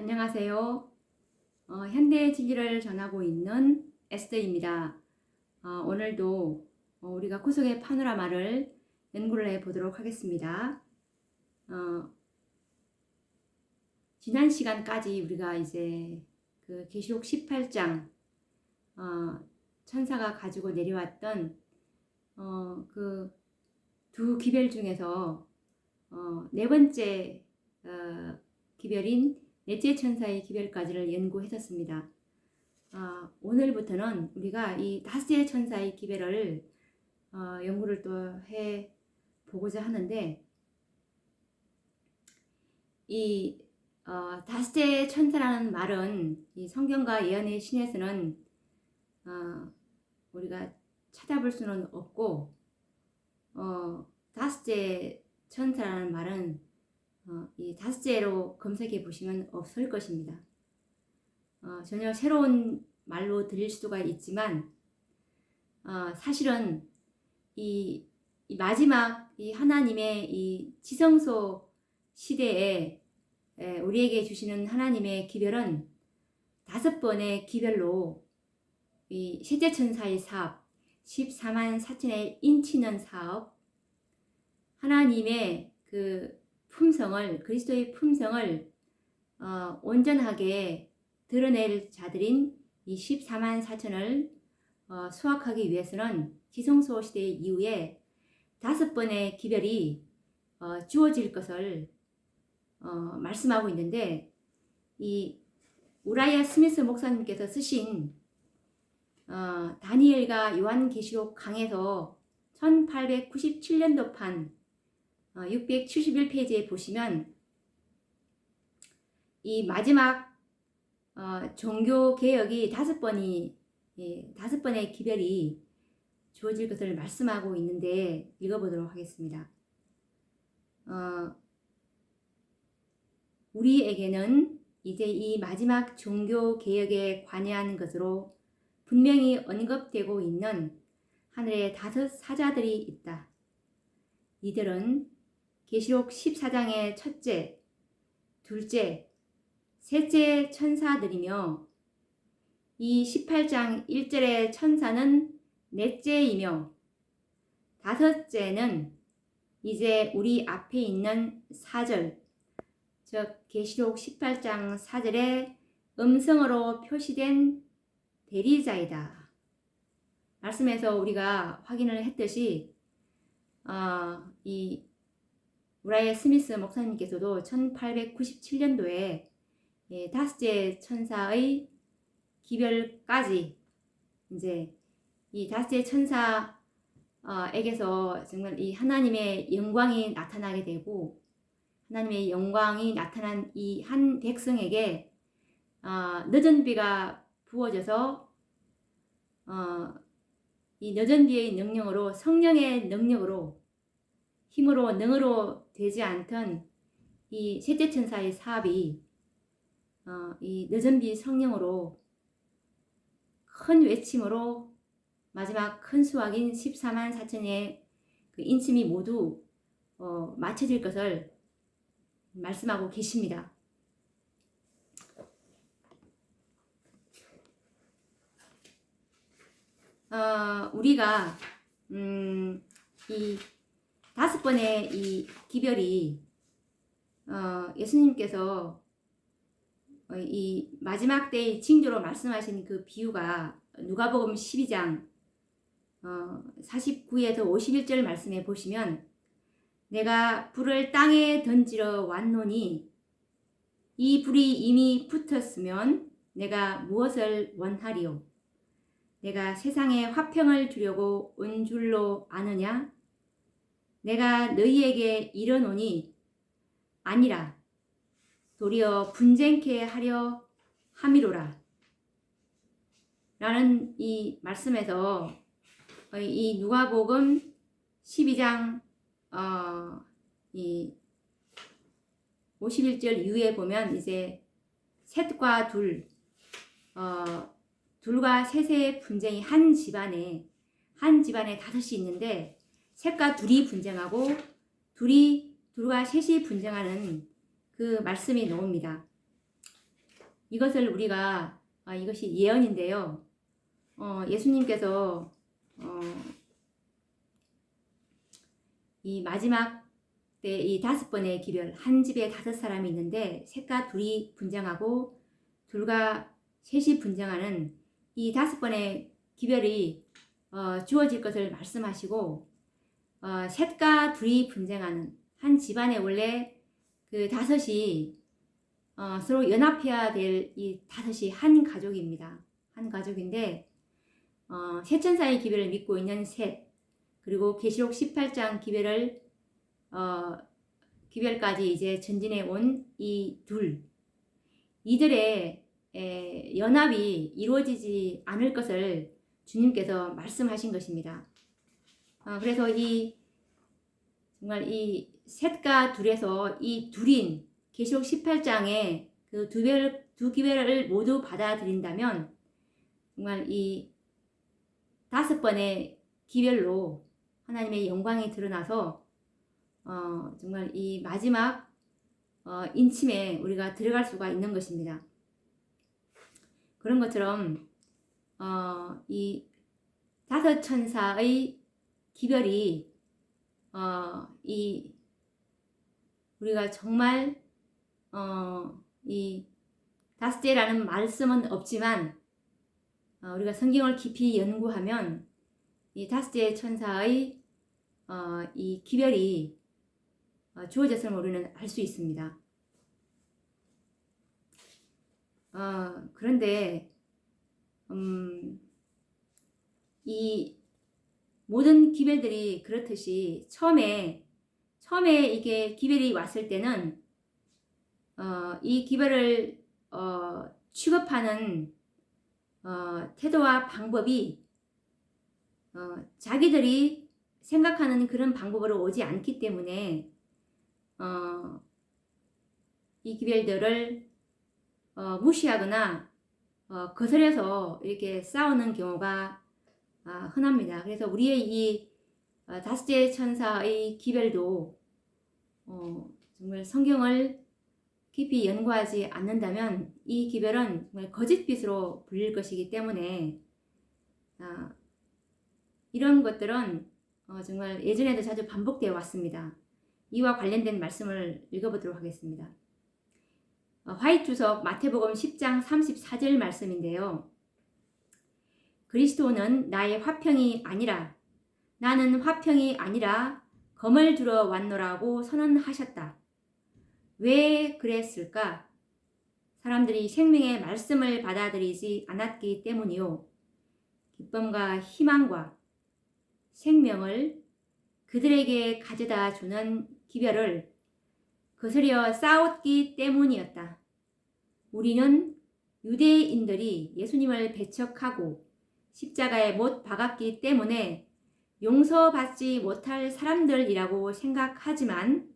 안녕하세요. 현대 진리를 전하고 있는 에스더입니다. 오늘도 우리가 구속의 파노라마를 연구를 해보도록 하겠습니다. 지난 시간까지 우리가 이제 그 계시록 18장 천사가 가지고 내려왔던 그 두 기별 중에서 네 번째 기별인 넷째 천사의 기별까지를 연구했었습니다. 오늘부터는 우리가 이 다섯째 천사의 기별을 연구를 또 해 보고자 하는데, 이 다섯째 천사라는 말은 이 성경과 예언의 신에서는 우리가 찾아볼 수는 없고, 다섯째 천사라는 말은 이 다섯째로 검색해 보시면 없을 것입니다. 전혀 새로운 말로 들릴 수가 있지만 사실은 이 마지막 이 하나님의 이 지성소 시대에 우리에게 주시는 하나님의 기별은 5번의 기별로 이 셋째 천사의 사업, 14만 4천의 인치는 사업, 하나님의 그 품성을, 그리스도의 품성을 온전하게 드러낼 자들인 이 14만 4천을 수확하기 위해서는 지성소 시대 이후에 5번의 기별이 주어질 것을 말씀하고 있는데, 이 우라이아 스미스 목사님께서 쓰신 다니엘과 요한계시록 강에서 1897년도판 671페이지에 보시면 이 마지막 종교 개혁이 5번의 기별이 주어질 것을 말씀하고 있는데, 읽어보도록 하겠습니다. 우리에게는 이제 이 마지막 종교 개혁에 관여하는 것으로 분명히 언급되고 있는 하늘의 5 사자들이 있다. 이들은 계시록 14장의 첫째, 둘째, 셋째 천사들이며, 이 18장 1절의 천사는 넷째이며, 5째는 이제 우리 앞에 있는 4절, 즉 계시록 18장 4절의 음성으로 표시된 대리자이다. 말씀에서 우리가 확인을 했듯이 이 우라이아 스미스 목사님께서도 1897년도에 5째 천사의 기별까지 이제 이 5째 천사에게서 정말 이 하나님의 영광이 나타나게 되고, 하나님의 영광이 나타난 이 한 백성에게 늦은 비가 부어져서 이 늦은 비의 능력으로, 성령의 능력으로, 힘으로, 능으로 되지 않던 이 셋째 천사의 사업이 이 늦은 비 성령으로 큰 외침으로 마지막 큰 수확인 14만 4천의 그 인침이 모두 마쳐질 것을 말씀하고 계십니다. 우리가 이 5번의 이 기별이 예수님께서 이 마지막 때의 징조로 말씀하신 그 비유가 누가복음 12장 49에서 51절 말씀에 보시면, 내가 불을 땅에 던지러 왔노니 이 불이 이미 붙었으면 내가 무엇을 원하리요? 내가 세상에 화평을 주려고 온 줄로 아느냐? 내가 너희에게 이르노니 아니라 도리어 분쟁케 하려 함이로라. 라는 이 말씀에서 이 누가복음 12장 이 51절 이후에 보면 이제 셋과 둘과 셋의 분쟁이 한 집안에 5이 있는데, 셋과 둘이 분쟁하고 둘과 셋이 분쟁하는 그 말씀이 나옵니다. 이것을 우리가 이것이 예언인데요. 예수님께서 이 마지막 때 이 5번의 기별, 한 집에 5사람이 있는데 셋과 둘이 분쟁하고 둘과 셋이 분쟁하는 이 5번의 기별이 주어질 것을 말씀하시고 셋과 둘이 분쟁하는 한 집안에 원래 그 5이 서로 연합해야 될 이 5이 한 가족입니다. 한 가족인데 셋천사의 기별을 믿고 있는 셋, 그리고 계시록 18장 기별까지 이제 전진해 온 이 둘, 이들의 연합이 이루어지지 않을 것을 주님께서 말씀하신 것입니다. 그래서 정말 이 셋과 둘에서 이 둘인 계시록 18장의 그 두 기별을 모두 받아들인다면 정말 이 5번의 기별로 하나님의 영광이 드러나서 정말 이 마지막 인침에 우리가 들어갈 수가 있는 것입니다. 그런 것처럼 이 5천사의 기별이 우리가 정말 이 5제라는 말씀은 없지만 우리가 성경을 깊이 연구하면 이 5제 천사의 이 기별이 주어졌음을 우리는 알 수 있습니다. 그런데 이 모든 기별들이 그렇듯이 처음에 이게 기별이 왔을 때는 이 기별을 취급하는 태도와 방법이 자기들이 생각하는 그런 방법으로 오지 않기 때문에 이 기별들을 무시하거나 거슬려서 이렇게 싸우는 경우가 흔합니다. 그래서 우리의 이 5제 천사의 기별도 정말 성경을 깊이 연구하지 않는다면 이 기별은 정말 거짓빛으로 불릴 것이기 때문에 이런 것들은 정말 예전에도 자주 반복되어 왔습니다. 이와 관련된 말씀을 읽어보도록 하겠습니다. 화이트 주석 마태복음 10장 34절 말씀인데요. 그리스도는 나의 화평이 아니라 나는 화평이 아니라 검을 들어 왔노라고 선언하셨다. 왜 그랬을까? 사람들이 생명의 말씀을 받아들이지 않았기 때문이요. 기쁨과 희망과 생명을 그들에게 가져다 주는 기별을 거스려 싸웠기 때문이었다. 우리는 유대인들이 예수님을 배척하고 십자가에 못 박았기 때문에 용서받지 못할 사람들이라고 생각하지만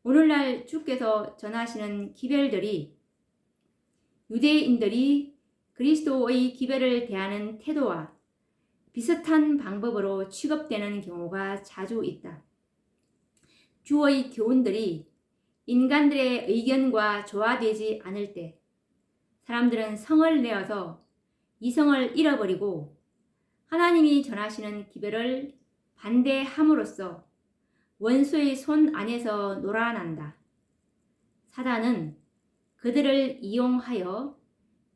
오늘날 주께서 전하시는 기별들이 유대인들이 그리스도의 기별을 대하는 태도와 비슷한 방법으로 취급되는 경우가 자주 있다. 주의 교훈들이 인간들의 의견과 조화되지 않을 때 사람들은 성을 내어서 이성을 잃어버리고 하나님이 전하시는 기별을 반대함으로써 원수의 손 안에서 놀아난다. 사단은 그들을 이용하여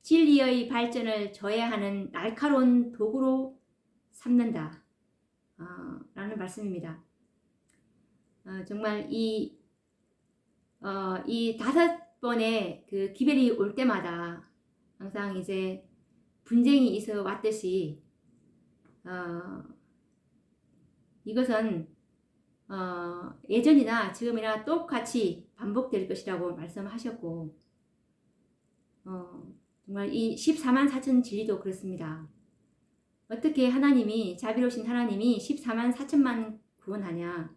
진리의 발전을 저해하는 날카로운 도구로 삼는다. 라는 말씀입니다. 정말 이 5번의 그 기별이 올 때마다 항상 이제 분쟁이 있어 왔듯이 이것은 예전이나 지금이나 똑같이 반복될 것이라고 말씀하셨고 정말 이 14만 4천 진리도 그렇습니다. 어떻게 하나님이 자비로우신 하나님이 14만 4천만 구원하냐.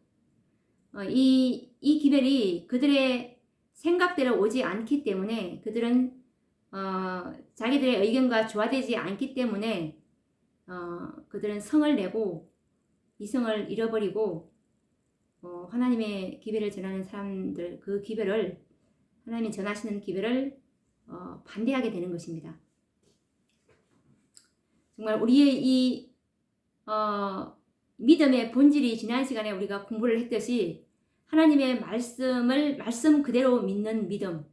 이 기별이 그들의 생각대로 오지 않기 때문에 그들은 자기들의 의견과 조화되지 않기 때문에 그들은 성을 내고 이성을 잃어버리고 하나님의 기별을 전하는 사람들 그 기별을 하나님이 전하시는 기별을 반대하게 되는 것입니다. 정말 우리의 이 믿음의 본질이 지난 시간에 우리가 공부를 했듯이 하나님의 말씀을 말씀 그대로 믿는 믿음,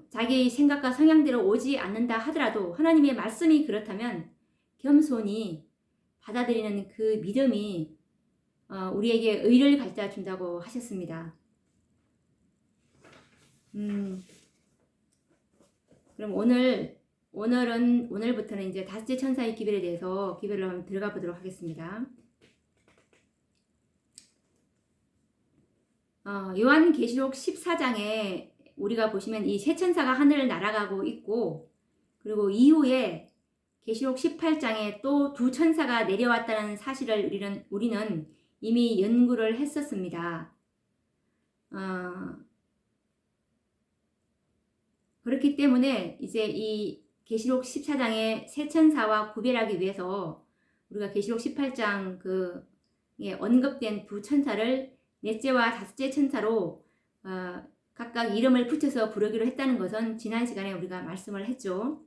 자기 생각과 성향대로 오지 않는다 하더라도 하나님의 말씀이 그렇다면 겸손히 받아들이는 그 믿음이 우리에게 의를 가져다 준다고 하셨습니다. 그럼 오늘부터는 이제 다섯째 천사의 기별에 대해서 기별을 한번 들어가 보도록 하겠습니다. 요한계시록 14장에 우리가 보시면 이 세 천사가 하늘을 날아가고 있고, 그리고 이후에 계시록 18장에 또 두 천사가 내려왔다는 사실을 우리는 이미 연구를 했었습니다. 그렇기 때문에 이제 이 계시록 14장의 세 천사와 구별하기 위해서 우리가 계시록 18장 언급된 두 천사를 넷째와 다섯째 천사로 각각 이름을 붙여서 부르기로 했다는 것은 지난 시간에 우리가 말씀을 했죠.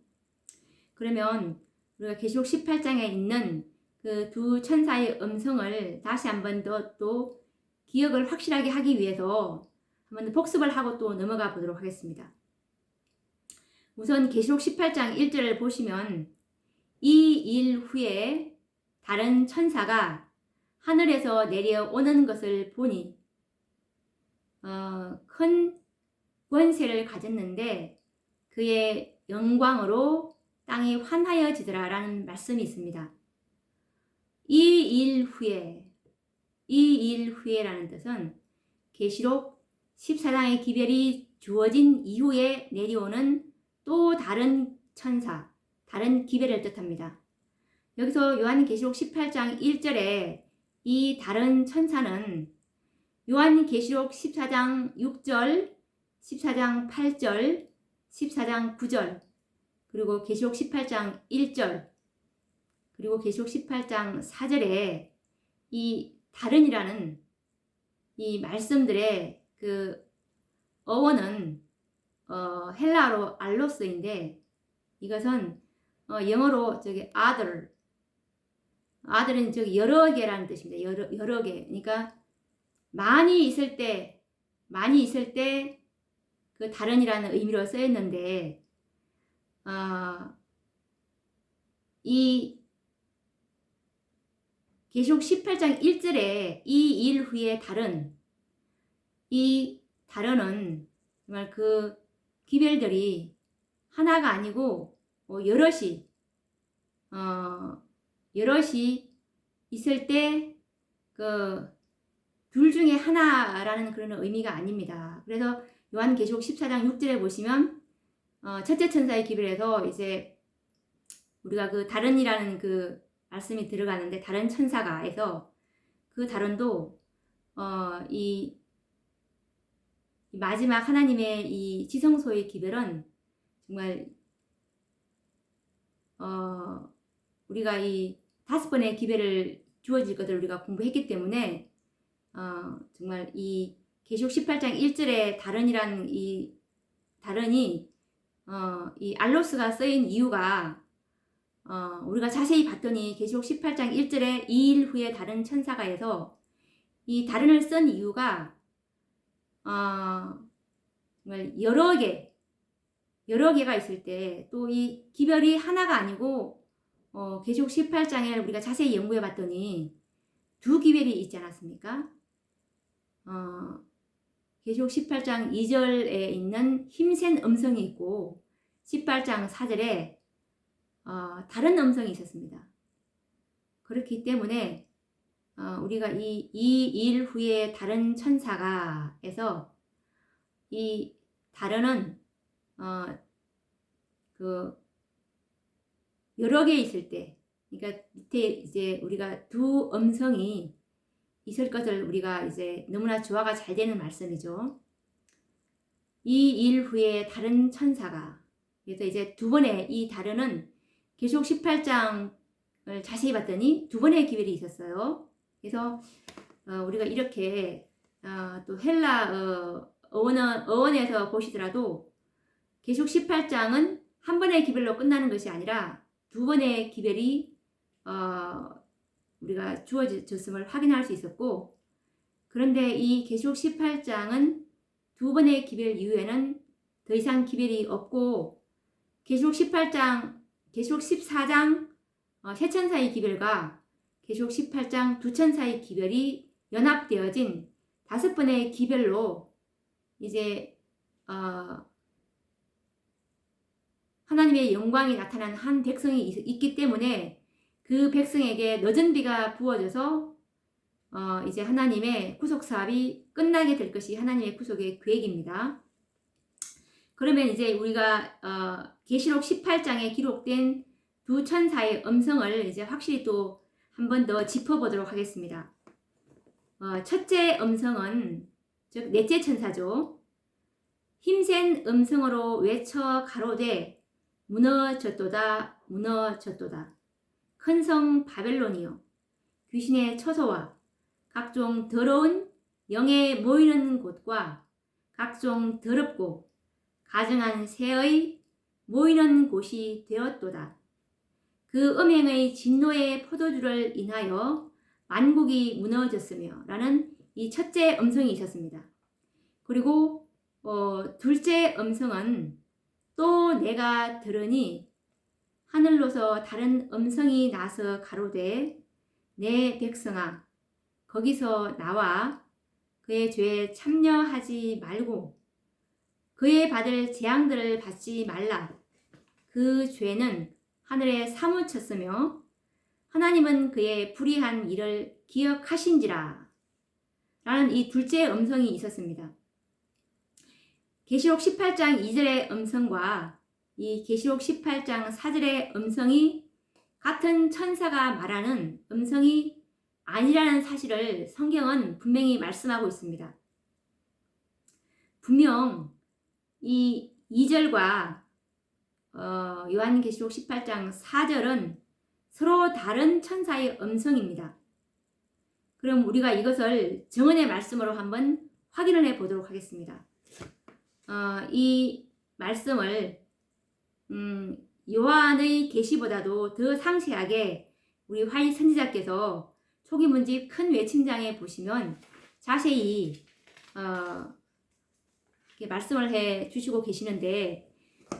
그러면 우리가 계시록 18장에 있는 그 두 천사의 음성을 다시 한번 더 또 기억을 확실하게 하기 위해서 한번 복습을 하고 또 넘어가 보도록 하겠습니다. 우선 계시록 18장 1절을 보시면 이 일 후에 다른 천사가 하늘에서 내려오는 것을 보니 큰 권세를 가졌는데 그의 영광으로 땅이 환하여지더라 라는 말씀이 있습니다. 이 일 후에라는 뜻은 계시록 14장의 기별이 주어진 이후에 내려오는 또 다른 천사, 다른 기별을 뜻합니다. 여기서 요한계시록 18장 1절에 이 다른 천사는 요한계시록 14장 6절, 14장 8절, 14장 9절, 그리고 계시록 18장 1절, 그리고 계시록 18장 4절에 이 다른이라는 이 말씀들의 그 어원은 헬라어로 알로스인데 이것은 영어로 아들은 여러 개라는 뜻입니다. 여러 개. 그러니까 많이 있을 때 그 다른이라는 의미로 쓰였는데 이 계시록 18장 1절에 이 일 후에 이 다른은 정말 그 기별들이 하나가 아니고 여럿이 있을 때 그 둘 중에 하나라는 그런 의미가 아닙니다. 그래서 요한계시록 14장 6절에 보시면 첫째 천사의 기별에서 이제 우리가 그 다른이라는 그 말씀이 들어가는데 다른 천사가 해서 그 다른도 이 마지막 하나님의 이 지성소의 기별은 정말 우리가 이 5번의 기별을 주어질 것을 우리가 공부했기 때문에 정말 이 계시록 18장 1절에 다른이라는 이 다른이 이 알로스가 쓰인 이유가 우리가 자세히 봤더니 계시록 18장 1절에 2일 후에 다른 천사가 해서 이 다른을 쓴 이유가 정말 여러 개가 있을 때 또 이 기별이 하나가 아니고 계시록 18장에 우리가 자세히 연구해 봤더니 두 기별이 있지 않았습니까? 계시록 18장 2절에 있는 힘센 음성이 있고 18장 4절에 다른 음성이 있었습니다. 그렇기 때문에 우리가 이 일 후에 다른 천사가 해서 이 다른은 그 여러 개 있을 때, 그러니까 밑에 이제 우리가 두 음성이 있을 것을 우리가 이제 너무나 조화가 잘 되는 말씀이죠. 이 일 후에 다른 천사가, 그래서 이제 두 번의 이 다른은 계시록 18장을 자세히 봤더니 두 번의 기별이 있었어요. 그래서 우리가 이렇게 또 헬라어 어원에서 보시더라도 계시록 18장은 한 번의 기별로 끝나는 것이 아니라 두 번의 기별이 우리가 주어졌음을 확인할 수 있었고, 그런데 이 계시록 18장은 두 번의 기별 이후에는 더 이상 기별이 없고, 계시록 14장 세 천사의 기별과 계시록 18장 두 천사의 기별이 연합되어진 다섯 번의 기별로 이제 하나님의 영광이 나타난 한 백성이 있기 때문에 그 백성에게 늦은 비가 부어져서 이제 하나님의 구속 사업이 끝나게 될 것이 하나님의 구속의 계획입니다. 그러면 이제 우리가 계시록 18장에 기록된 두 천사의 음성을 이제 확실히 또 한 번 더 짚어보도록 하겠습니다. 첫째 음성은 즉 넷째 천사죠. 힘센 음성으로 외쳐 가로되 무너졌도다 무너졌도다. 큰 성 바벨론이여 귀신의 처소와 각종 더러운 영에 모이는 곳과 각종 더럽고 가증한 새의 모이는 곳이 되었도다. 그 음행의 진노의 포도주를 인하여 만국이 무너졌으며 라는 이 첫째 음성이 있었습니다. 그리고 둘째 음성은 또 내가 들으니 하늘로서 다른 음성이 나서 가로되 내 백성아 거기서 나와 그의 죄에 참여하지 말고 그의 받을 재앙들을 받지 말라. 그 죄는 하늘에 사무쳤으며 하나님은 그의 불의한 일을 기억하신지라 라는 이 둘째 음성이 있었습니다. 계시록 18장 2절의 음성과 이 계시록 18장 4절의 음성이 같은 천사가 말하는 음성이 아니라는 사실을 성경은 분명히 말씀하고 있습니다. 분명 이 2절과 요한계시록 18장 4절은 서로 다른 천사의 음성입니다. 그럼 우리가 이것을 정언의 말씀으로 한번 확인을 해 보도록 하겠습니다. 이 말씀을 요한의 계시보다도 더 상세하게 우리 화이 선지자께서 초기 문집 큰 외침장에 보시면 자세히 말씀을 해 주시고 계시는데,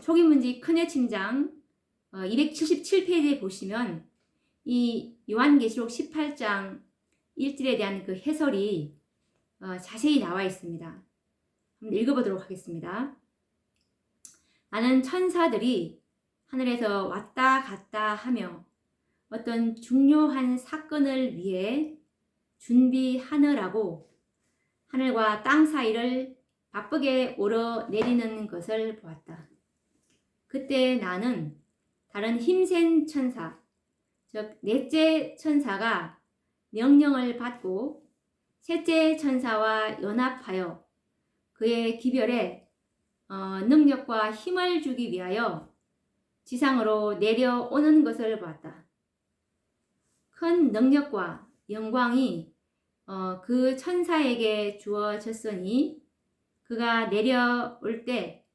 초기 문집 큰 외침장 277페이지에 보시면 이 요한계시록 18장 1절에 대한 그 해설이 자세히 나와 있습니다. 한번 읽어보도록 하겠습니다. 나는 천사들이 하늘에서 왔다 갔다 하며 어떤 중요한 사건을 위해 준비하느라고 하늘과 땅 사이를 바쁘게 오르내리는 것을 보았다. 그때 나는 다른 힘센 천사, 즉 넷째 천사가 명령을 받고 셋째 천사와 연합하여 그의 기별에 능력과 힘을 주기 위하여 지상으로 내려오는 것을 보았다. 큰 능력과 영광이 그 천사에게 주어졌으니 그가 내려올 때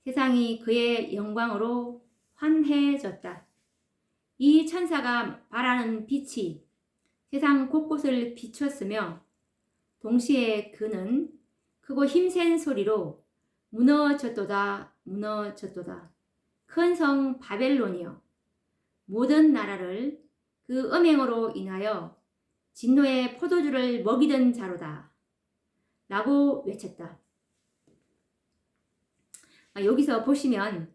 세상이 그의 영광으로 환해졌다. 이 천사가 발하는 빛이 세상 곳곳을 비췄으며 동시에 그는 크고 힘센 소리로 무너졌도다 무너졌도다. 큰 성 바벨론이여 모든 나라를 그 음행으로 인하여 진노의 포도주를 먹이던 자로다 라고 외쳤다. 여기서 보시면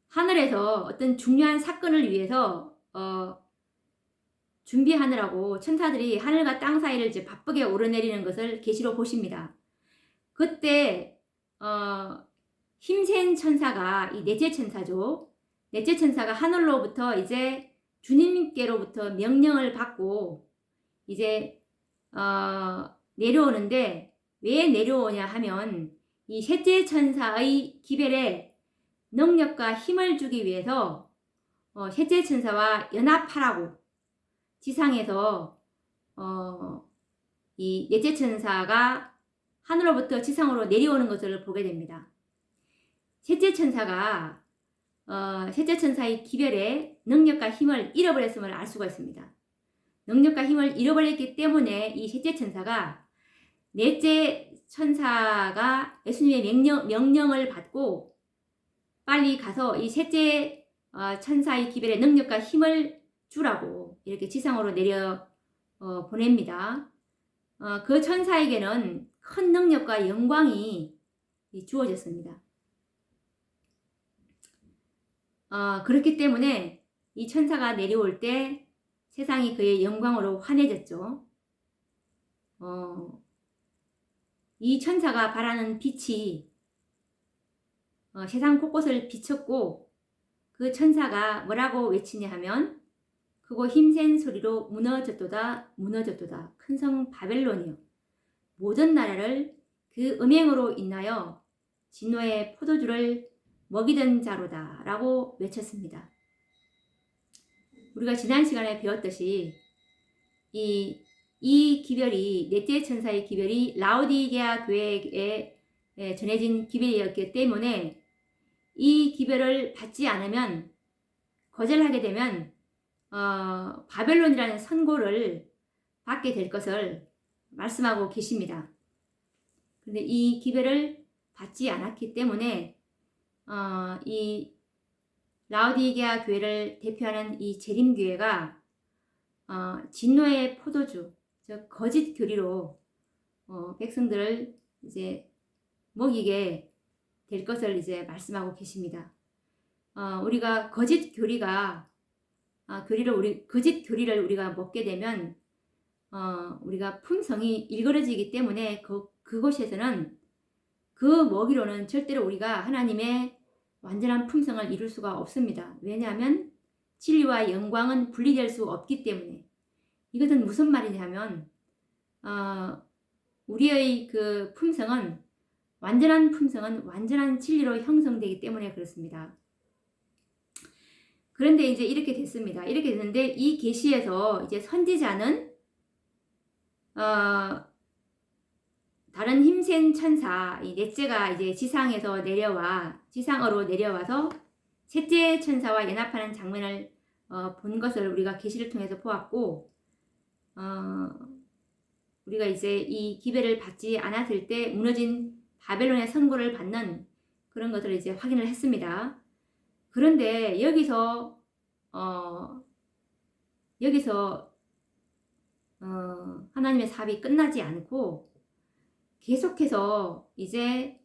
하늘에서 어떤 중요한 사건을 위해서 준비하느라고 천사들이 하늘과 땅 사이를 이제 바쁘게 오르내리는 것을 계시로 보십니다. 그때 힘센 천사가 이 넷째 천사죠. 넷째 천사가 하늘로부터 이제 주님께로부터 명령을 받고 이제 내려오는데, 왜 내려오냐 하면 이 셋째 천사의 기별에 능력과 힘을 주기 위해서 셋째 천사와 연합하라고 지상에서 이 넷째 천사가 하늘로부터 지상으로 내려오는 것을 보게 됩니다. 셋째 천사가 셋째 천사의 기별에 능력과 힘을 잃어버렸음을 알 수가 있습니다. 능력과 힘을 잃어버렸기 때문에 이 셋째 천사가 넷째 천사가 예수님의 명령을 받고 빨리 가서 이 셋째 천사의 기별에 능력과 힘을 주라고 이렇게 지상으로 내려 보냅니다. 그 천사에게는 큰 능력과 영광이 주어졌습니다. 그렇기 때문에 이 천사가 내려올 때 세상이 그의 영광으로 환해졌죠. 이 천사가 발하는 빛이 세상 곳곳을 비췄고 그 천사가 뭐라고 외치냐 하면 크고 힘센 소리로 무너졌도다 무너졌도다 큰 성 바벨론이요 모든 나라를 그 음행으로 인하여 진노의 포도주를 먹이던 자로다 라고 외쳤습니다. 우리가 지난 시간에 배웠듯이 이 기별이 넷째 천사의 기별이 라오디게아 교회에 전해진 기별이었기 때문에 이 기별을 받지 않으면 거절하게 되면 바벨론이라는 선고를 받게 될 것을 말씀하고 계십니다. 그런데 이 기별을 받지 않았기 때문에 이 라오디게아 교회를 대표하는 이 재림교회가 진노의 포도주, 즉 거짓 교리로 백성들을 이제 먹이게 될 것을 이제 말씀하고 계십니다. 우리가 거짓 교리를 우리가 먹게 되면 우리가 품성이 일그러지기 때문에 그곳에서는 그 먹이로는 절대로 우리가 하나님의 완전한 품성을 이룰 수가 없습니다. 왜냐하면 진리와 영광은 분리될 수 없기 때문에. 이것은 무슨 말이냐면 우리의 그 품성은 완전한 진리로 형성되기 때문에 그렇습니다. 그런데 이제 이렇게 됐습니다. 이렇게 됐는데 이 계시에서 이제 선지자는 다른 힘센 천사 이 넷째가 이제 지상으로 내려와서 셋째 천사와 연합하는 장면을 본 것을 우리가 계시를 통해서 보았고 우리가 이제 이 기별을 받지 않았을 때 무너진 바벨론의 선고를 받는 그런 것을 이제 확인을 했습니다. 그런데 여기서 하나님의 사업이 끝나지 않고 계속해서 이제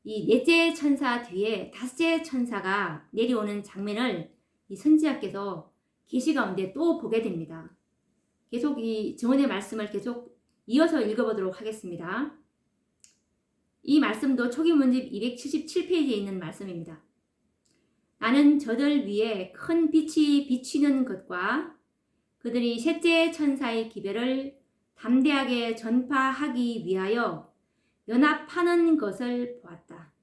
이 넷째 천사 뒤에 다섯째 천사가 내려오는 장면을 이 선지자께서 계시 가운데 또 보게 됩니다. 계속 이 증언의 말씀을 계속 이어서 읽어보도록 하겠습니다. 이 말씀도 초기 문집 277페이지에 있는 말씀입니다. 나는 저들 위에 큰 빛이 비치는 것과 그들이 셋째 천사의 기별을 담대하게 전파하기 위하여 연합하는 것을 보았다.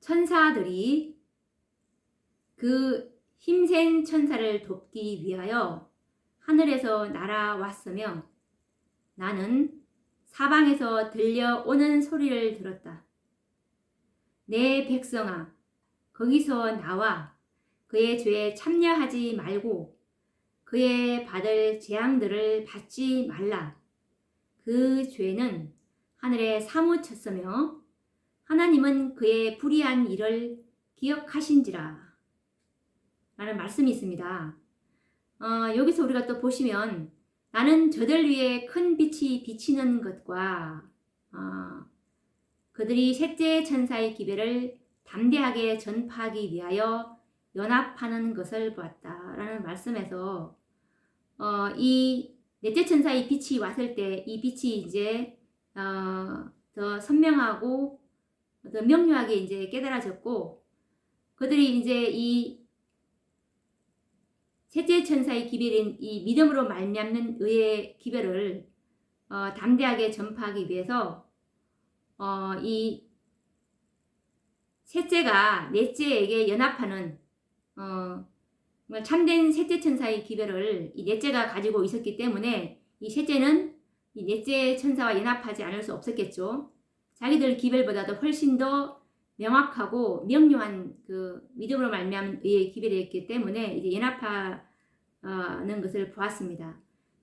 천사들이 그 힘센 천사를 돕기 위하여 하늘에서 날아왔으며 나는 사방에서 들려오는 소리를 들었다. 내 백성아, 거기서 나와 그의 죄에 참여하지 말고 그의 받을 재앙들을 받지 말라. 그 죄는 하늘에 사무쳤으며 하나님은 그의 불의한 일을 기억하신지라. 라는 말씀이 있습니다. 여기서 우리가 또 보시면 나는 저들 위에 큰 빛이 비치는 것과 그들이 셋째 천사의 기별을 담대하게 전파하기 위하여 연합하는 것을 보았다. 라는 말씀에서 이 넷째 천사의 빛이 왔을 때 이 빛이 이제 더 선명하고 더 명료하게 이제 깨달아졌고 그들이 이제 이 셋째 천사의 기별인 이 믿음으로 말미암는 의의 기별을 담대하게 전파하기 위해서 이 셋째가 넷째에게 연합하는 참된 셋째 천사의 기별을 이 넷째가 가지고 있었기 때문에 이 셋째는 이 넷째 천사와 연합하지 않을 수 없었겠죠. 자기들 기별보다도 훨씬 더 명확하고 명료한 그 믿음으로 말미암은 의의 기별이었기 때문에 이제 연합하는 것을 보았습니다.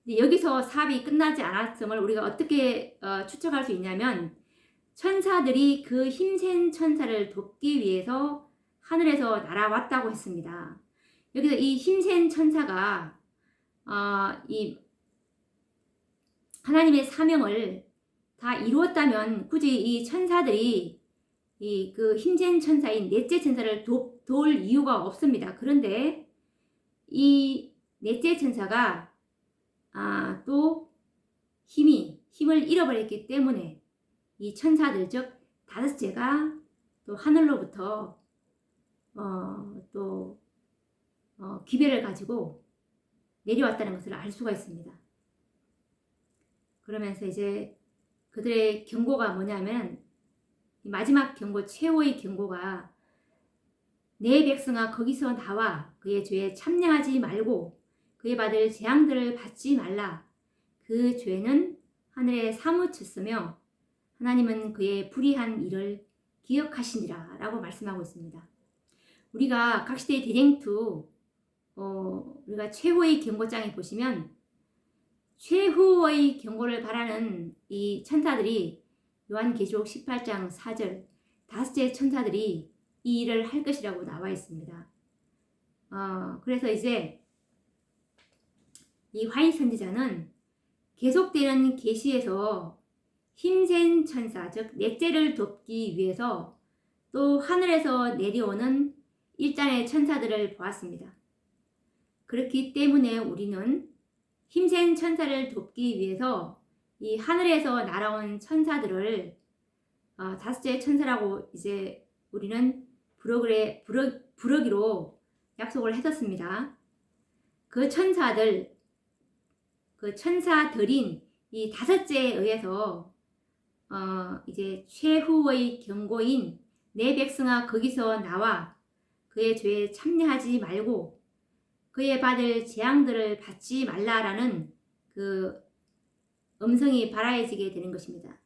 여기서 사업이 끝나지 않았음을 우리가 어떻게 추측할 수 있냐면 천사들이 그 힘센 천사를 돕기 위해서 하늘에서 날아왔다고 했습니다. 여기서 이 힘센 천사가 이 하나님의 사명을 다 이루었다면 굳이 이 천사들이 이 그 힘센 천사인 넷째 천사를 도울 이유가 없습니다. 그런데 이 넷째 천사가 또 힘을 잃어버렸기 때문에 이 천사들 즉 다섯째가 또 하늘로부터 기별을 가지고 내려왔다는 것을 알 수가 있습니다. 그러면서 이제 그들의 경고가 뭐냐면 마지막 경고, 최후의 경고가 내 백성아 거기서 나와 그의 죄에 참여하지 말고 그의 받을 재앙들을 받지 말라. 그 죄는 하늘에 사무쳤으며 하나님은 그의 불의한 일을 기억하시니라 라고 말씀하고 있습니다. 우리가 각시대의 대쟁투 우리가 최후의 경고장에 보시면 최후의 경고를 바라는 이 천사들이 요한계시록 18장 4절 다섯째 천사들이 이 일을 할 것이라고 나와 있습니다. 그래서 이제 이 화인 선지자는 계속되는 계시에서 힘센 천사 즉 넷째를 돕기 위해서 또 하늘에서 내려오는 일장의 천사들을 보았습니다. 그렇기 때문에 우리는 힘센 천사를 돕기 위해서 이 하늘에서 날아온 천사들을 다섯째 천사라고 이제 우리는 부르기로 약속을 했었습니다. 그 천사들인 이 다섯째에 의해서 이제 최후의 경고인 내 백성아 거기서 나와 그의 죄에 참여하지 말고 그의 받을 재앙들을 받지 말라라는 그 음성이 발하여지게 되는 것입니다.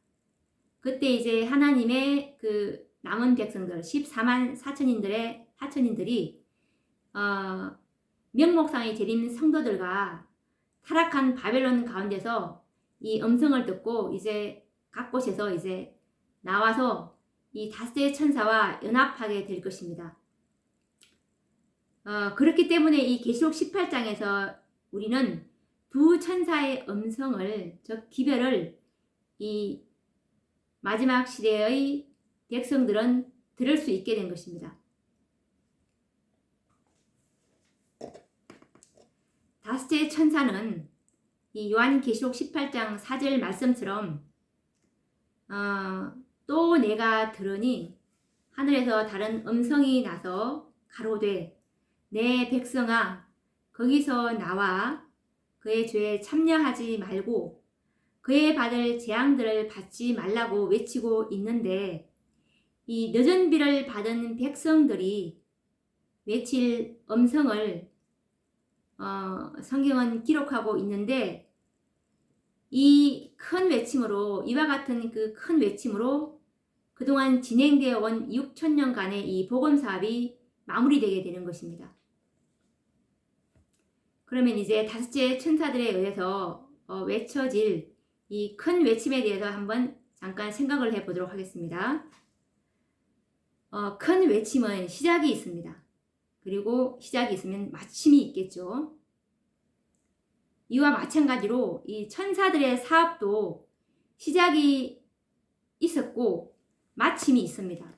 그때 이제 하나님의 그 남은 백성들 14만 4천인들이 명목상의 재림 성도들과 타락한 바벨론 가운데서 이 음성을 듣고 이제 각 곳에서 이제 나와서 이 다섯째 천사와 연합하게 될 것입니다. 그렇기 때문에 이 계시록 18장에서 우리는 두 천사의 음성을 즉 기별을 이 마지막 시대의 백성들은 들을 수 있게 된 것입니다. 다섯째 천사는 이 요한계시록 18장 4절 말씀처럼 또 내가 들으니 하늘에서 다른 음성이 나서 가로되 내 백성아 거기서 나와 그의 죄에 참여하지 말고 그의 받을 재앙들을 받지 말라고 외치고 있는데 이 늦은 비를 받은 백성들이 외칠 음성을 성경은 기록하고 있는데 이 큰 외침으로 이와 같은 그 큰 외침으로 그동안 진행되어 온 6,000년간의 이 복음 사업이 마무리되게 되는 것입니다. 그러면 이제 다섯째 천사들에 의해서 외쳐질 이 큰 외침에 대해서 한번 잠깐 생각을 해보도록 하겠습니다. 큰 외침은 시작이 있습니다. 그리고 시작이 있으면 마침이 있겠죠. 이와 마찬가지로 이 천사들의 사업도 시작이 있었고 마침이 있습니다.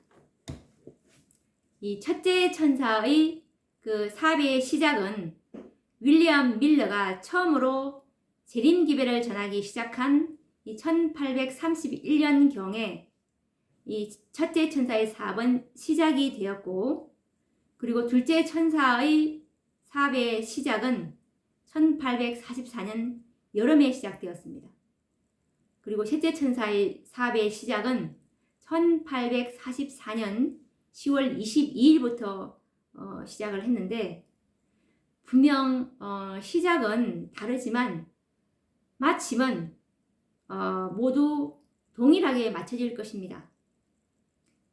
이 첫째 천사의 그 사업의 시작은 윌리엄 밀러가 처음으로 재림기별을 전하기 시작한 이 1831년경에 이 첫째 천사의 사업은 시작이 되었고 그리고 둘째 천사의 사업의 시작은 1844년 여름에 시작되었습니다. 그리고 셋째 천사의 사업의 시작은 1844년 10월 22일부터 시작을 했는데 분명 시작은 다르지만 마침은 모두 동일하게 맞춰질 것입니다.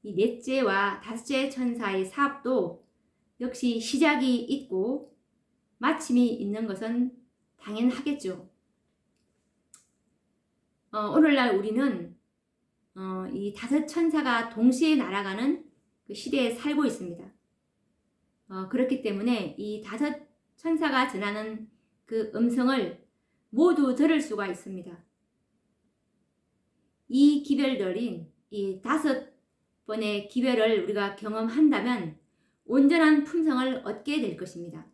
이 넷째와 다섯째 천사의 사업도 역시 시작이 있고 마침이 있는 것은 당연하겠죠. 오늘날 우리는 이 다섯 천사가 동시에 날아가는 그 시대에 살고 있습니다. 그렇기 때문에 이 다섯 천사가 전하는 그 음성을 모두 들을 수가 있습니다. 이 기별들인 이 5번의 기별을 우리가 경험한다면 온전한 품성을 얻게 될 것입니다.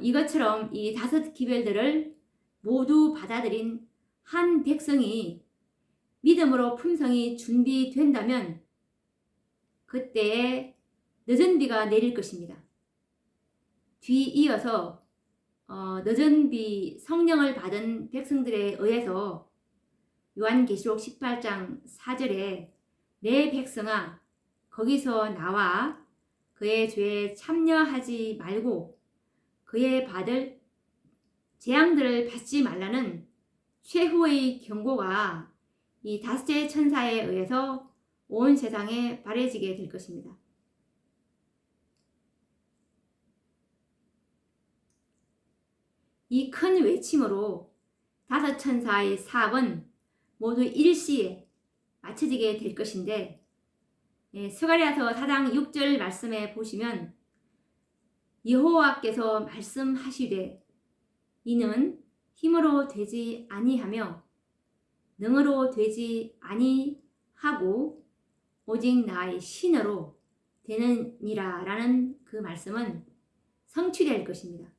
이것처럼 이 5 기별들을 모두 받아들인 한 백성이 믿음으로 품성이 준비된다면 그때에 늦은 비가 내릴 것입니다. 뒤이어서 늦은 비 성령을 받은 백성들에 의해서 요한계시록 18장 4절에 내 백성아 거기서 나와 그의 죄에 참여하지 말고 그의 받을 재앙들을 받지 말라는 최후의 경고가 이 다섯째 천사에 의해서 온 세상에 발해지게 될 것입니다. 이 큰 외침으로 다섯 천사의 사업은 모두 일시에 마쳐지게 될 것인데 스가랴서 4장 6절 말씀에 보시면 여호와께서 말씀하시되 이는 힘으로 되지 아니하며 능으로 되지 아니하고 오직 나의 신으로 되느니라 라는 그 말씀은 성취될 것입니다.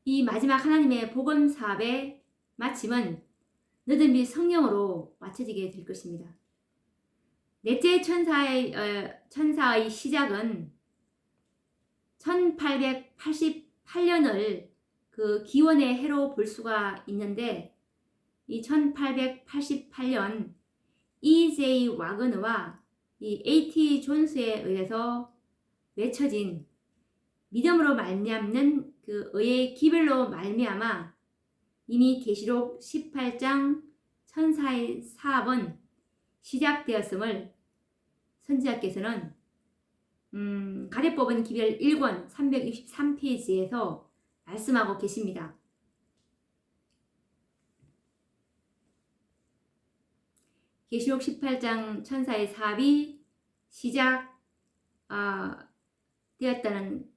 이 마지막 하나님의 복음 사업의 마침은 늦은 비 성령으로 마쳐지게 될 것입니다. 넷째 천사의 시작은 1888년을 그 기원의 해로 볼 수가 있는데 이 1888년 E.J. 와그너와 이 A.T. 존스에 의해서 외쳐진 믿음으로 말미암는 그 의의 기별로 말미암아 이미 계시록 18장 천사의 사업은 시작되었음을 선지자께서는 가래 뽑은 기별 1권 363페이지에서 말씀하고 계십니다. 계시록 18장 천사의 사업이 시작되었다는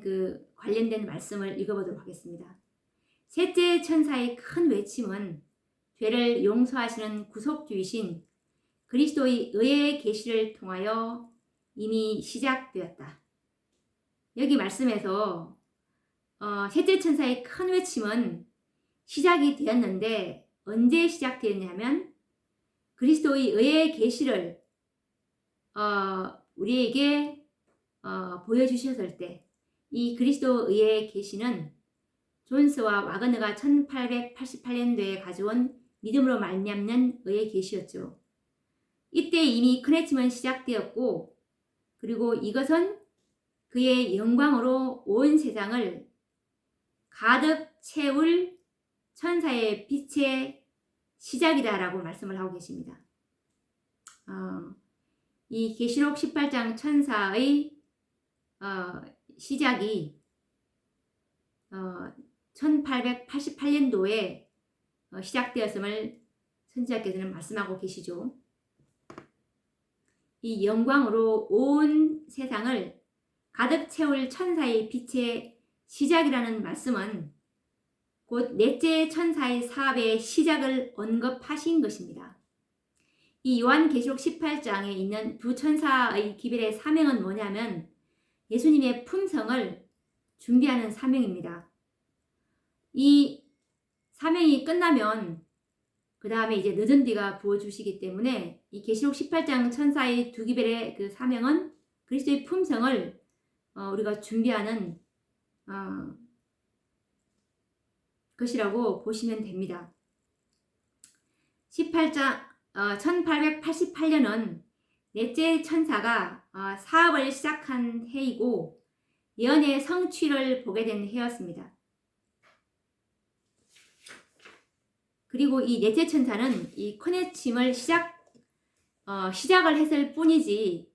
그 관련된 말씀을 읽어보도록 하겠습니다. 셋째 천사의 큰 외침은 죄를 용서하시는 구속주이신 그리스도의 의의 계시를 통하여 이미 시작되었다. 여기 말씀에서 셋째 천사의 큰 외침은 시작이 되었는데 언제 시작되었냐면 그리스도의 의의 계시를 우리에게 보여주셨을 때 이 그리스도 의의 계시는 존스와 와그너가 1888년도에 가져온 믿음으로 말미암는 의의 계시였죠. 이때 이미 큰 외침은 시작되었고 그리고 이것은 그의 영광으로 온 세상을 가득 채울 천사의 빛의 시작이다라고 말씀을 하고 계십니다. 이 계시록 18장 천사의 시작이 1888년도에 시작되었음을 선지자께서는 말씀하고 계시죠. 이 영광으로 온 세상을 가득 채울 천사의 빛의 시작이라는 말씀은 곧 넷째 천사의 사업의 시작을 언급하신 것입니다. 이 요한계시록 18장에 있는 두 천사의 기별의 사명은 뭐냐면 예수님의 품성을 준비하는 사명입니다. 이 사명이 끝나면 그 다음에 이제 늦은 비가 부어주시기 때문에 이 계시록 18장 천사의 두 기별의 그 사명은 그리스도의 품성을 우리가 준비하는 것이라고 보시면 됩니다. 18장 1888년은 넷째 천사가 사업을 시작한 해이고 예언의 성취를 보게 된 해였습니다. 그리고 이 넷째 천사는 이 커네침을 시작을 했을 뿐이지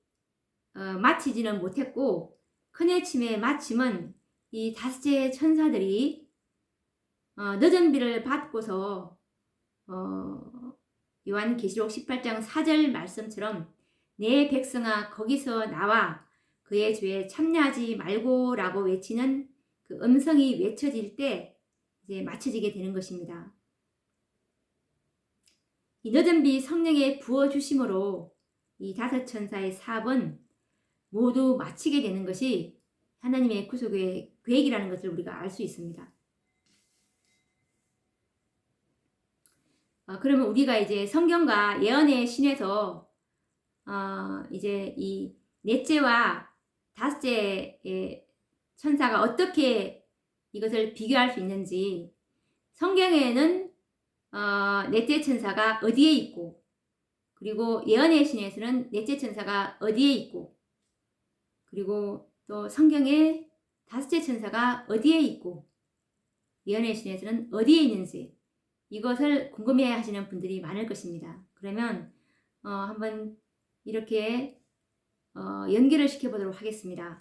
마치지는 못했고, 커네침의 마침은 이 다섯째 천사들이 늦은 비를 받고서 요한계시록 18장 4절 말씀처럼 내 백성아 거기서 나와 그의 죄에 참여하지 말고 라고 외치는 그 음성이 외쳐질 때 이제 마쳐지게 되는 것입니다. 이 늦은 비 성령의 부어주심으로 이 다섯 천사의 사업은 모두 마치게 되는 것이 하나님의 구속의 계획이라는 것을 우리가 알 수 있습니다. 그러면 우리가 이제 성경과 예언의 신에서 이제 이 넷째와 다섯째의 천사가 어떻게 이것을 비교할 수 있는지, 성경에는 넷째 천사가 어디에 있고, 그리고 예언의 신에서는 넷째 천사가 어디에 있고, 그리고 또 성경에 다섯째 천사가 어디에 있고, 예언의 신에서는 어디에 있는지, 이것을 궁금해 하시는 분들이 많을 것입니다. 그러면 한번 이렇게 연결을 시켜보도록 하겠습니다.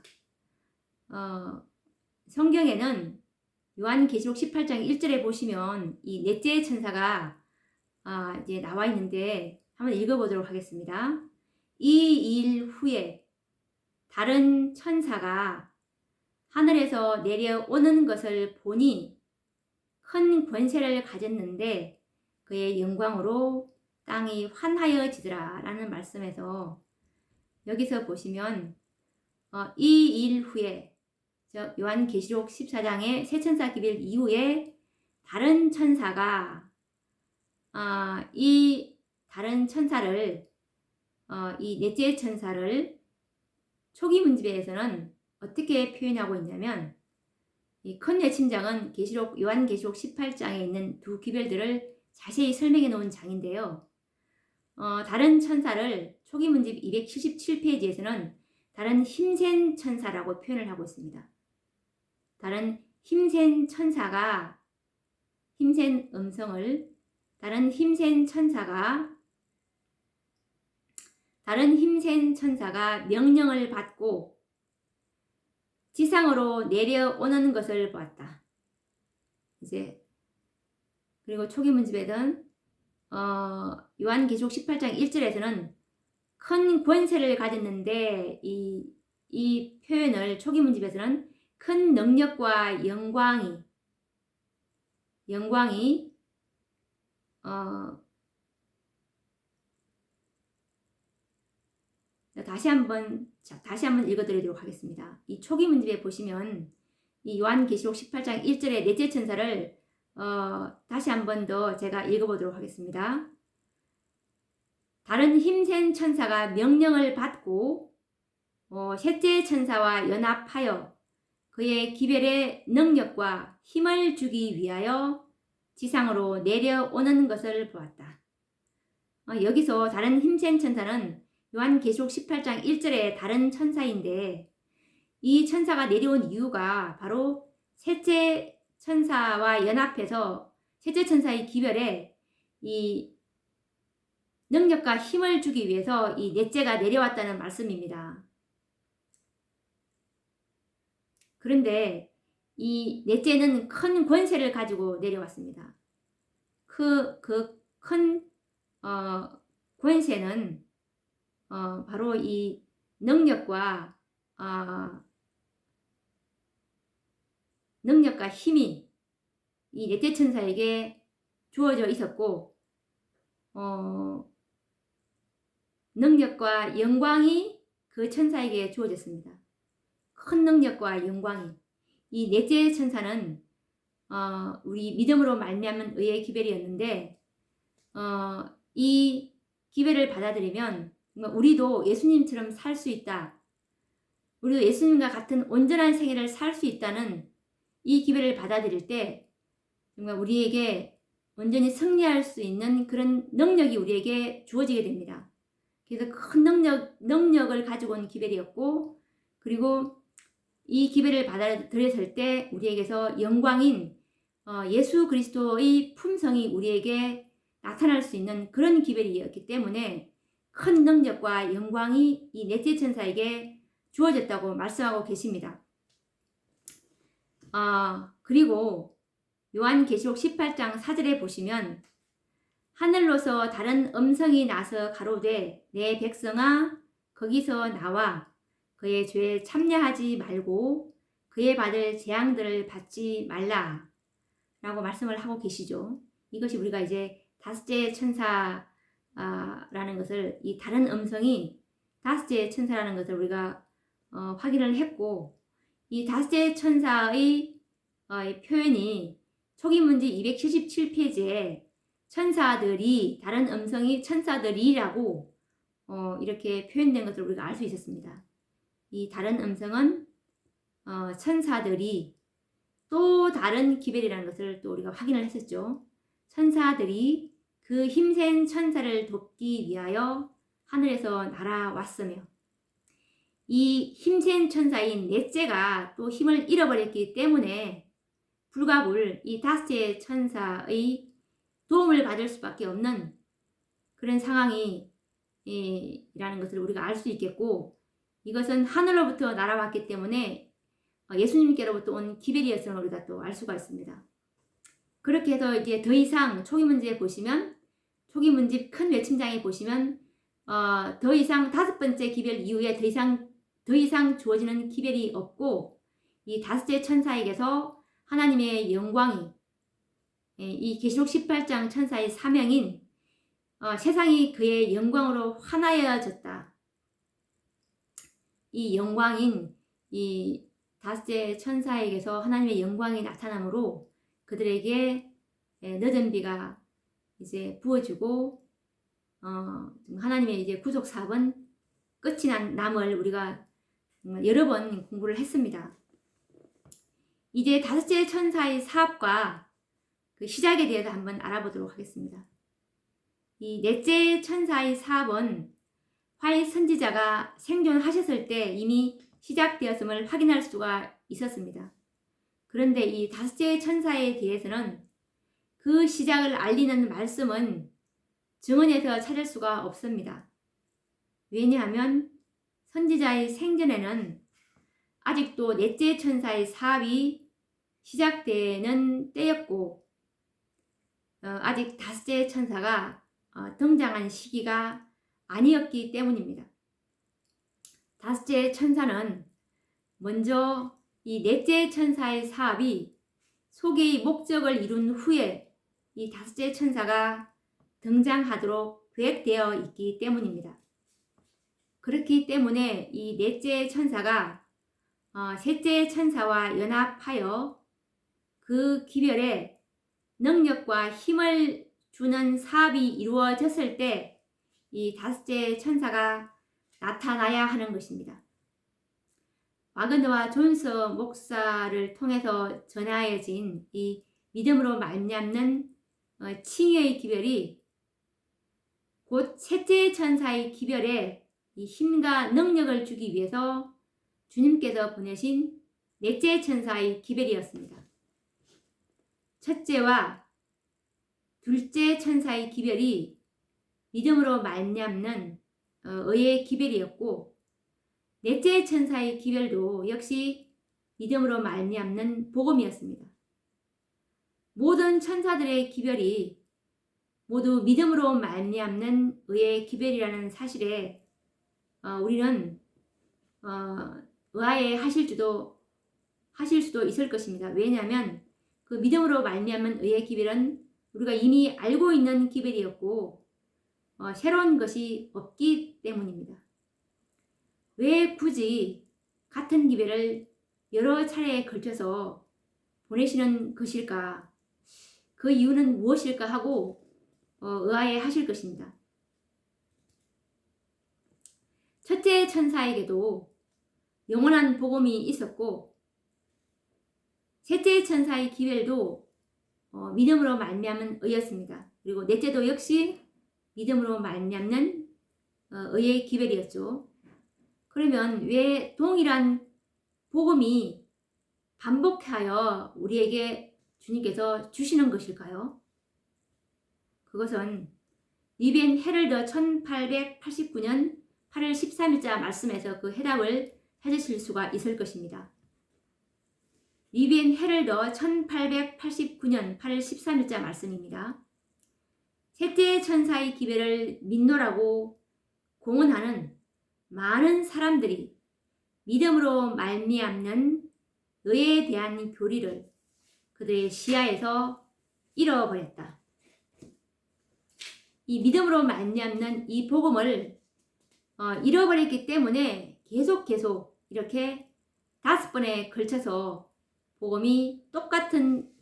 성경에는 요한계시록 18장 1절에 보시면 이 넷째 천사가 이제 나와 있는데 한번 읽어보도록 하겠습니다. 이 일 후에 다른 천사가 하늘에서 내려오는 것을 보니 큰 권세를 가졌는데 그의 영광으로 땅이 환하여지더라 라는 말씀에서, 여기서 보시면 이 일 후에, 요한계시록 14장의 새 천사 기별 이후에 다른 천사가 이 다른 천사를 이 넷째 천사를 초기 문집에서는 어떻게 표현하고 있냐면, 이 큰 예침장은 요한계시록 18장에 있는 두 기별들을 자세히 설명해 놓은 장인데요. 다른 천사를 초기 문집 277페이지에서는 다른 힘센 천사라고 표현을 하고 있습니다. 다른 힘센 천사가 힘센 음성을, 다른 힘센 천사가 명령을 받고 지상으로 내려오는 것을 보았다. 이제 그리고 초기 문집에는 요한계시록 18장 1절에서는 큰 권세를 가졌는데 이 표현을 초기 문집에서는 큰 능력과 영광이 다시 한번 읽어드리도록 하겠습니다. 이 초기 문집에 보시면 이 요한계시록 18장 1절의 넷째 천사를 다시 한번 더 제가 읽어보도록 하겠습니다. 다른 힘센 천사가 명령을 받고 셋째 천사와 연합하여 그의 기별의 능력과 힘을 주기 위하여 지상으로 내려오는 것을 보았다. 여기서 다른 힘센 천사는 요한계시록 18장 1절의 다른 천사인데, 이 천사가 내려온 이유가 바로 셋째 천사와 연합해서 셋째 천사의 기별에 이 능력과 힘을 주기 위해서 이 넷째가 내려왔다는 말씀입니다. 그런데 이 넷째는 큰 권세를 가지고 내려왔습니다. 그 큰 권세는 바로 이 능력과 힘이 이 넷째 천사에게 주어져 있었고, 능력과 영광이 그 천사에게 주어졌습니다. 큰 능력과 영광이. 이 넷째 천사는 우리 믿음으로 말미암은 의의 기별이었는데, 이 기별을 받아들이면 우리도 예수님처럼 살 수 있다, 우리도 예수님과 같은 온전한 생애를 살 수 있다는 이 기별을 받아들일 때 정말 우리에게 온전히 승리할 수 있는 그런 능력이 우리에게 주어지게 됩니다. 그래서 큰 능력을 가지고 온 기별이었고, 그리고 이 기별을 받아들였을 때 우리에게서 영광인 예수 그리스도의 품성이 우리에게 나타날 수 있는 그런 기별이었기 때문에 큰 능력과 영광이 이 넷째 천사에게 주어졌다고 말씀하고 계십니다. 그리고 요한계시록 18장 4절에 보시면 하늘로서 다른 음성이 나서 가로되 내 백성아 거기서 나와 그의 죄에 참여하지 말고 그의 받을 재앙들을 받지 말라 라고 말씀을 하고 계시죠. 이것이 우리가 이제 다섯째 천사라는 것을, 이 다른 음성이 다섯째 천사라는 것을 우리가 확인을 했고, 이 다섯째 천사의 표현이 초기문지 277페이지에 천사들이, 다른 음성이 천사들이라고 이렇게 표현된 것을 우리가 알 수 있었습니다. 이 다른 음성은 천사들이 또 다른 기별이라는 것을 또 우리가 확인을 했었죠. 천사들이 그 힘센 천사를 돕기 위하여 하늘에서 날아왔으며, 이 힘센 천사인 넷째가 또 힘을 잃어버렸기 때문에 불가불 이 다섯째 천사의 도움을 받을 수밖에 없는 그런 상황이 라는 것을 우리가 알 수 있겠고, 이것은 하늘로부터 날아왔기 때문에 예수님께로부터 온 기별이었음을 우리가 또 알 수가 있습니다. 그렇게 해서 이제 더 이상 초기 문제에 보시면, 초기 문제 큰 외침장에 보시면 더 이상 다섯 번째 기별 이후에 더 이상 주어지는 기별이 없고, 이 다섯째 천사에게서 하나님의 영광이, 이 계시록 18장 천사의 사명인 세상이 그의 영광으로 환하여졌다. 이 영광인 이 다섯째 천사에게서 하나님의 영광이 나타나므로 그들에게 늦은 비가 이제 부어지고 하나님의 이제 구속 사업은 끝이 남을 우리가 여러 번 공부를 했습니다. 이제 다섯째 천사의 사업과 그 시작에 대해서 한번 알아보도록 하겠습니다. 이 넷째 천사의 사업은 화해 선지자가 생존하셨을 때 이미 시작되었음을 확인할 수가 있었습니다. 그런데 이 다섯째 천사에 대해서는 그 시작을 알리는 말씀은 증언에서 찾을 수가 없습니다. 왜냐하면 선지자의 생전에는 아직도 넷째 천사의 사업이 시작되는 때였고, 아직 다섯째 천사가 등장한 시기가 아니었기 때문입니다. 다섯째 천사는 먼저 이 넷째 천사의 사업이 소개의 목적을 이룬 후에 이 다섯째 천사가 등장하도록 계획되어 있기 때문입니다. 그렇기 때문에 이 넷째 천사가 셋째 천사와 연합하여 그 기별에 능력과 힘을 주는 사업이 이루어졌을 때 이 다섯째 천사가 나타나야 하는 것입니다. 와그너와 존스 목사를 통해서 전하여진 이 믿음으로 말미암는 칭의의 기별이 곧 셋째 천사의 기별에 이 힘과 능력을 주기 위해서 주님께서 보내신 넷째 천사의 기별이었습니다. 첫째와 둘째 천사의 기별이 믿음으로 말미암는 의의 기별이었고, 넷째 천사의 기별도 역시 믿음으로 말미암는 복음이었습니다. 모든 천사들의 기별이 모두 믿음으로 말미암는 의의 기별이라는 사실에 우리는 의아해하실 수도 있을 것입니다. 왜냐하면 그 믿음으로 말미암은 의의 기별은 우리가 이미 알고 있는 기별이었고 새로운 것이 없기 때문입니다. 왜 굳이 같은 기별을 여러 차례에 걸쳐서 보내시는 것일까? 그 이유는 무엇일까 하고 의아해 하실 것입니다. 첫째 천사에게도 영원한 복음이 있었고, 셋째 천사의 기별도 믿음으로 말미암은 의였습니다. 그리고 넷째도 역시 믿음으로 말미암는 의의 기별이었죠. 그러면 왜 동일한 복음이 반복하여 우리에게 주님께서 주시는 것일까요? 그것은 리벤 헤럴더 1889년 8월 13일자 말씀에서 그 해답을 찾으실 수가 있을 것입니다. 리벤 헤럴더 1889년 8월 13일자 말씀입니다. 셋째 천사의 기별을 믿노라고 공언하는 많은 사람들이 믿음으로 말미암는 의에 대한 교리를 그들의 시야에서 잃어버렸다. 이 믿음으로 말미암는 이 복음을 잃어버렸기 때문에 계속 이렇게 5번에 걸쳐서 복음이 똑같은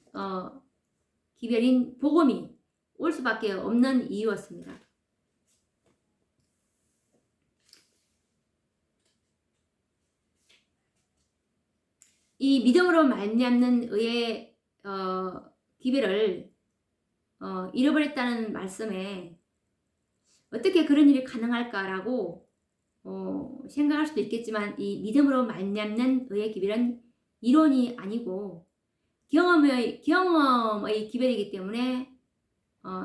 기별인 복음이 올 수밖에 없는 이유였습니다. 이 믿음으로 말미암는 의의 기별을 잃어버렸다는 말씀에 어떻게 그런 일이 가능할까라고 생각할 수도 있겠지만 이 믿음으로 말미암는 의의 기별은 이론이 아니고 경험의 기별이기 때문에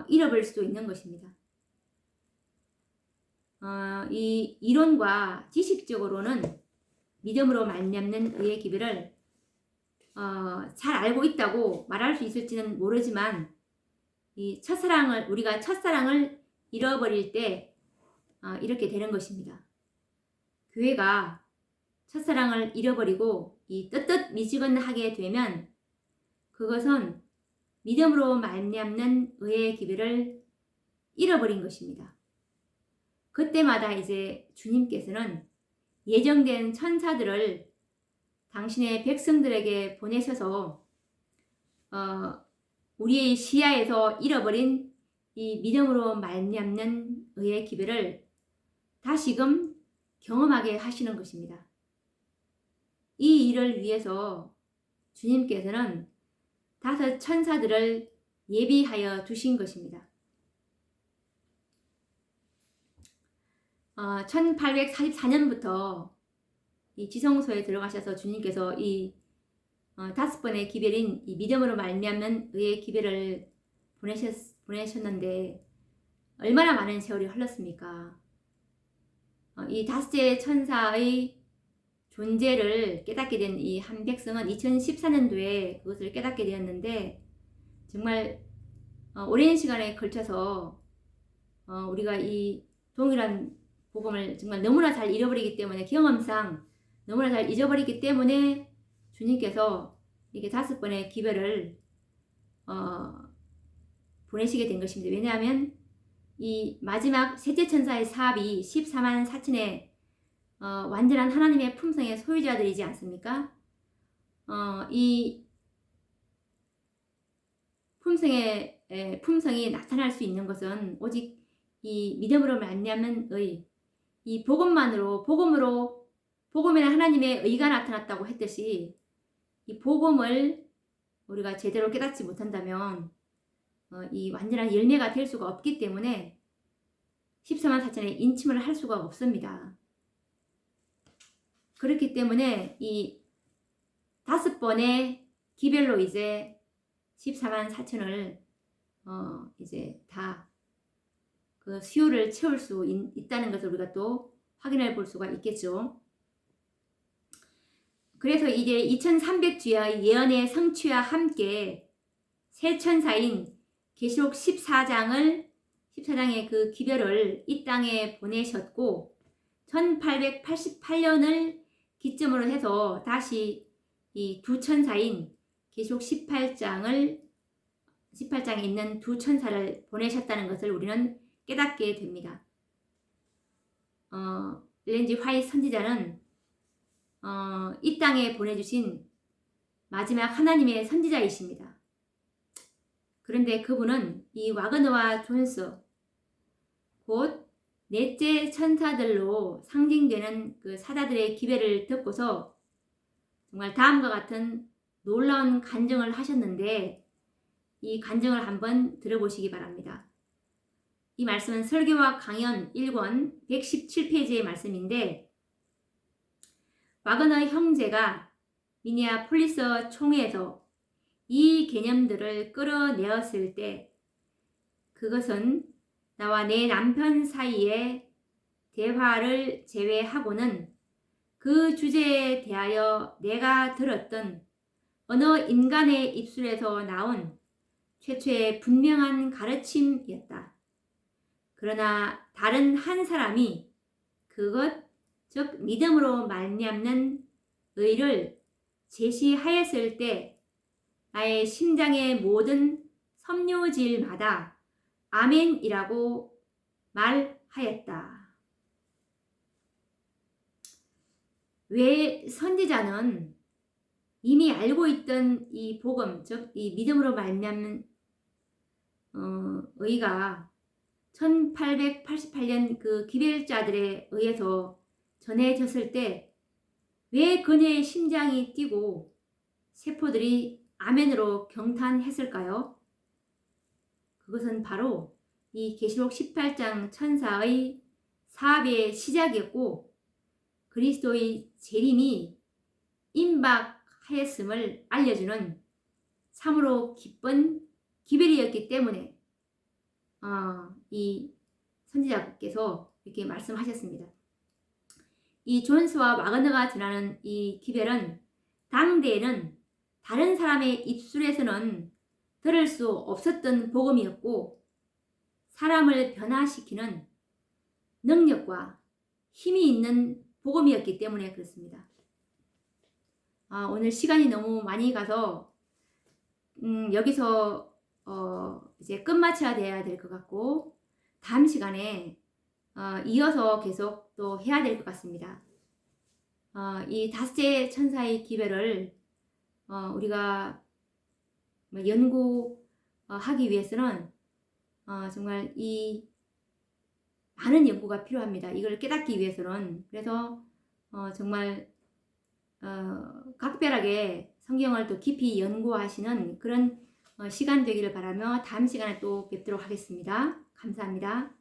잃어버릴 수도 있는 것입니다. 이 이론과 지식적으로는 믿음으로 말미암는 의의 기별을 잘 알고 있다고 말할 수 있을지는 모르지만 우리가 첫사랑을 잃어버릴 때 이렇게 되는 것입니다. 교회가 첫사랑을 잃어버리고 이 뜨뜻미지근하게 되면 그것은 믿음으로 말미암는 의의 기별을 잃어버린 것입니다. 그때마다 이제 주님께서는 예정된 천사들을 당신의 백성들에게 보내셔서 우리의 시야에서 잃어버린 이 믿음으로 말미암는 의의 기별을 다시금 경험하게 하시는 것입니다. 이 일을 위해서 주님께서는 5 천사들을 예비하여 두신 것입니다. 1844년부터 이 지성소에 들어가셔서 주님께서 이 5번의 기별인 이 믿음으로 말미암는 의의 기별을 보내셨는데 얼마나 많은 세월이 흘렀습니까? 이 5째 천사의 존재를 깨닫게 된 이 한 백성은 2014년도에 그것을 깨닫게 되었는데 정말 오랜 시간에 걸쳐서 우리가 이 동일한 복음을 정말 너무나 잘 잃어버리기 때문에 경험상 너무나 잘 잊어버리기 때문에 주님께서 이렇게 5번의 기별을 보내시게 된 것입니다. 왜냐하면 이 마지막 셋째 천사의 사압이 14만 4천의 완전한 하나님의 품성의 소유자들이지 않습니까? 이 품성이 나타날 수 있는 것은 오직 이 믿음으로 말미암는 이 복음으로 하나님의 의가 나타났다고 했듯이 이 복음을 우리가 제대로 깨닫지 못한다면 이 완전한 열매가 될 수가 없기 때문에 14만 4천의 인침을 할 수가 없습니다. 그렇기 때문에 이 5번의 기별로 이제 14만 4천을 이제 다 그 수요를 채울 수 있다는 것을 우리가 또 확인해 볼 수가 있겠죠. 그래서 이제 2300주의 예언의 성취와 함께 새 천사인 계시록 14장의 그 기별을 이 땅에 보내셨고 1888년을 기점으로 해서 다시 이 2 천사인 계시록 18장에 있는 2 천사를 보내셨다는 것을 우리는 깨닫게 됩니다. 엘렌 G 화이트 선지자는 이 땅에 보내주신 마지막 하나님의 선지자이십니다. 그런데 그분은 이 와그너와 존스 곧 넷째 천사들로 상징되는 그 사자들의 기별을 듣고서 정말 다음과 같은 놀라운 간증을 하셨는데 이 간증을 한번 들어보시기 바랍니다. 이 말씀은 설교와 강연 1권 117페이지의 말씀인데, 와그너 형제가 미니아폴리스 총회에서 이 개념들을 끌어내었을 때 그것은 나와 내 남편 사이의 대화를 제외하고는 그 주제에 대하여 내가 들었던 어느 인간의 입술에서 나온 최초의 분명한 가르침이었다. 그러나 다른 한 사람이 그것, 즉 믿음으로 말미암는 의를 제시하였을 때 나의 심장의 모든 섬유질마다 아멘이라고 말하였다. 왜 선지자는 이미 알고 있던 이 복음, 즉 이 믿음으로 말미암는 의가 1888년 그 기별자들에 의해서 전해졌을 때 왜 그녀의 심장이 뛰고 세포들이 아멘으로 경탄했을까요? 그것은 바로 이 계시록 18장 천사의 사업의 시작이었고 그리스도의 재림이 임박하였음을 알려주는 참으로 기쁜 기별이었기 때문에 이 선지자께서 이렇게 말씀하셨습니다. 이 존스와 와그너가 전하는 이 기별은 당대에는 다른 사람의 입술에서는 들을 수 없었던 복음이었고 사람을 변화시키는 능력과 힘이 있는 복음이었기 때문에 그렇습니다. 오늘 시간이 너무 많이 가서 여기서 이제 끝마쳐야 돼야 될 것 같고 다음 시간에 이어서 계속 또 해야 될 것 같습니다. 이 다섯째 천사의 기별을 우리가 연구하기 위해서는 정말 이 많은 연구가 필요합니다. 이걸 깨닫기 위해서는. 그래서 정말 각별하게 성경을 또 깊이 연구하시는 그런 시간 되기를 바라며 다음 시간에 또 뵙도록 하겠습니다. 감사합니다.